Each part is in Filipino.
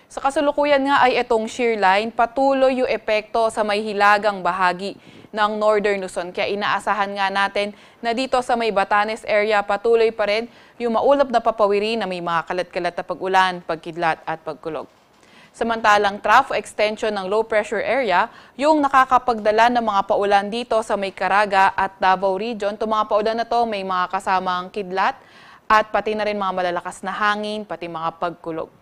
Sa kasalukuyan nga ay itong shear line, patuloy yung epekto sa may hilagang bahagi ng Northern Luzon. Kaya inaasahan nga natin na dito sa may Batanes area patuloy pa rin yung maulap na papawiri na may mga kalat-kalat na pag-ulan, pagkidlat at pagkulog. Samantalang trough extension ng low pressure area, yung nakakapagdala ng mga paulan dito sa may Caraga at Davao region. Itong mga paulan na to may mga kasamang kidlat at pati na rin mga malalakas na hangin, pati mga pagkulog.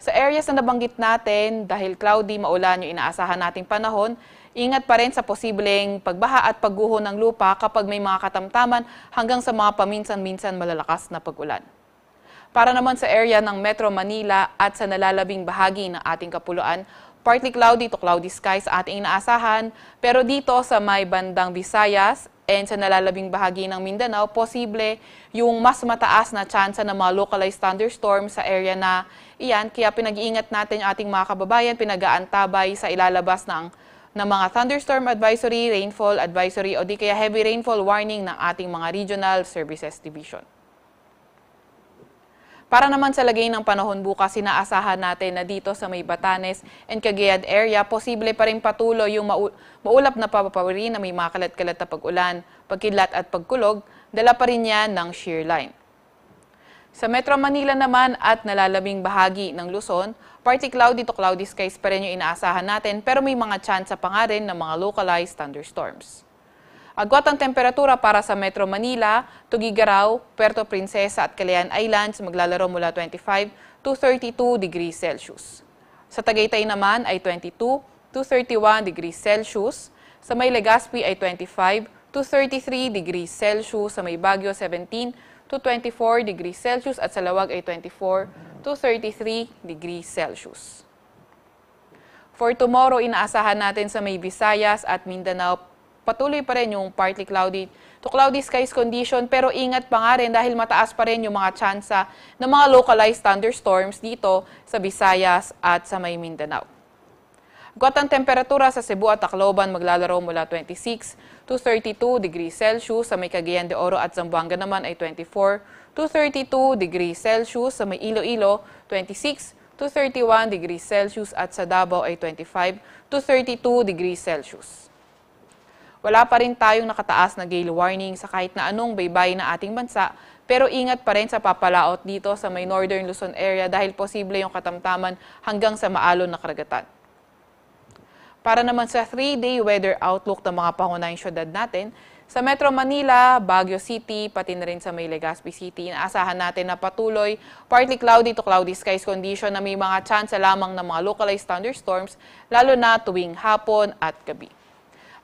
Sa areas na nabanggit natin, dahil cloudy, maulan yung inaasahan nating panahon, ingat pa rin sa posibleng pagbaha at pagguho ng lupa kapag may mga katamtaman hanggang sa mga paminsan-minsan malalakas na pag-ulan. Para naman sa area ng Metro Manila at sa nalalabing bahagi ng ating kapuluan, partly cloudy to cloudy skies ating inaasahan, pero dito sa may bandang Visayas and sa nalalabing bahagi ng Mindanao, posible yung mas mataas na tsansa ng mga localized thunderstorms sa area na iyan. Kaya pinag-iingat natin yung ating mga kababayan, pinag-aantabay sa ilalabas ng mga thunderstorm advisory, rainfall advisory o di kaya heavy rainfall warning ng ating mga regional services division. Para naman sa lagay ng panahon bukas, sinaasahan natin na dito sa may Batanes and Cagayan area, posible pa rin patuloy yung maulap na papawiri na may mga kalat-kalat na pag-ulan, pagkidlat at pagkulog, dala pa rin yan ng shear line. Sa Metro Manila naman at nalalabing bahagi ng Luzon, partly cloudy to cloudy skies pa rin yung inaasahan natin, pero may mga tsansa pa nga rin ng mga localized thunderstorms. Agwat ang temperatura para sa Metro Manila, Tuguegarao, Puerto Princesa at Calayan Islands maglalaro mula 25 to 32 degrees Celsius. Sa Tagaytay naman ay 22 to 31 degrees Celsius. Sa may Legazpi ay 25 to 33 degrees Celsius. Sa may Baguio 17 to 24 degrees Celsius at sa Lawag ay 24 to 33 degrees Celsius. For tomorrow, inaasahan natin sa may Visayas at Mindanao patuloy pa rin yung partly cloudy to cloudy skies condition, pero ingat pa nga rin dahil mataas pa rin yung mga tsansa ng mga localized thunderstorms dito sa Visayas at sa may Mindanao. Agwat ang temperatura sa Cebu at Tacloban maglalaro mula 26 to 32 degrees Celsius. Sa may Cagayan de Oro at Zamboanga naman ay 24 to 32 degrees Celsius. Sa may Iloilo, 26 to 31 degrees Celsius at sa Davao ay 25 to 32 degrees Celsius. Wala pa rin tayong nakataas na gale warning sa kahit na anong baybayin na ating bansa, pero ingat pa rin sa papalaot dito sa may Northern Luzon area dahil posible yung katamtaman hanggang sa maalon na karagatan. Para naman sa 3-day weather outlook ng mga pangunahing syudad natin, sa Metro Manila, Baguio City, pati na rin sa may Legazpi City, inaasahan natin na patuloy partly cloudy to cloudy skies condition na may mga tsansa lamang ng mga localized thunderstorms, lalo na tuwing hapon at gabi.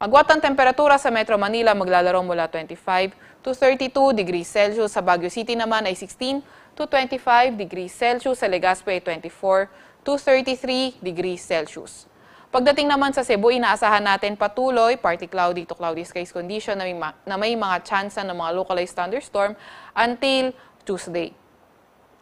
Agwat ang temperatura sa Metro Manila maglalaro mula 25 to 32 degrees Celsius. Sa Baguio City naman ay 16 to 25 degrees Celsius. Sa Legazpi ay 24 to 33 degrees Celsius. Pagdating naman sa Cebu, inaasahan natin patuloy partly cloudy to cloudy skies condition na may mga tsansa ng mga localized thunderstorm until Tuesday.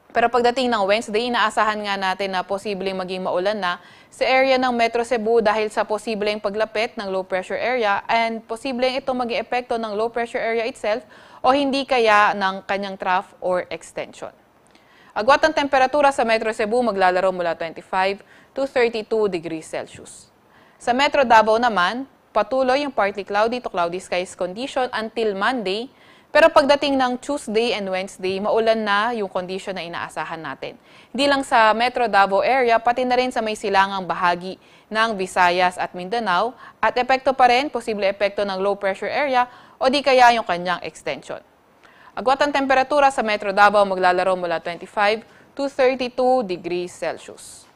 Pero pagdating ng Wednesday, inaasahan nga natin na posibleng maging maulan na sa area ng Metro Cebu dahil sa posibleng paglapit ng low pressure area and posibleng itong maging epekto ng low pressure area itself o hindi kaya ng kanyang trough or extension. Agwat ang temperatura sa Metro Cebu maglalaro mula 25 to 32 degrees Celsius. Sa Metro Davao naman, patuloy yung partly cloudy to cloudy skies condition until Monday. Pero pagdating ng Tuesday and Wednesday, maulan na yung condition na inaasahan natin. Hindi lang sa Metro Davao area, pati na rin sa may silangang bahagi ng Visayas at Mindanao. At epekto pa rin, posible epekto ng low pressure area o di kaya yung kanyang extension. Agwat ang temperatura sa Metro Davao maglalaro mula 25 to 32 degrees Celsius.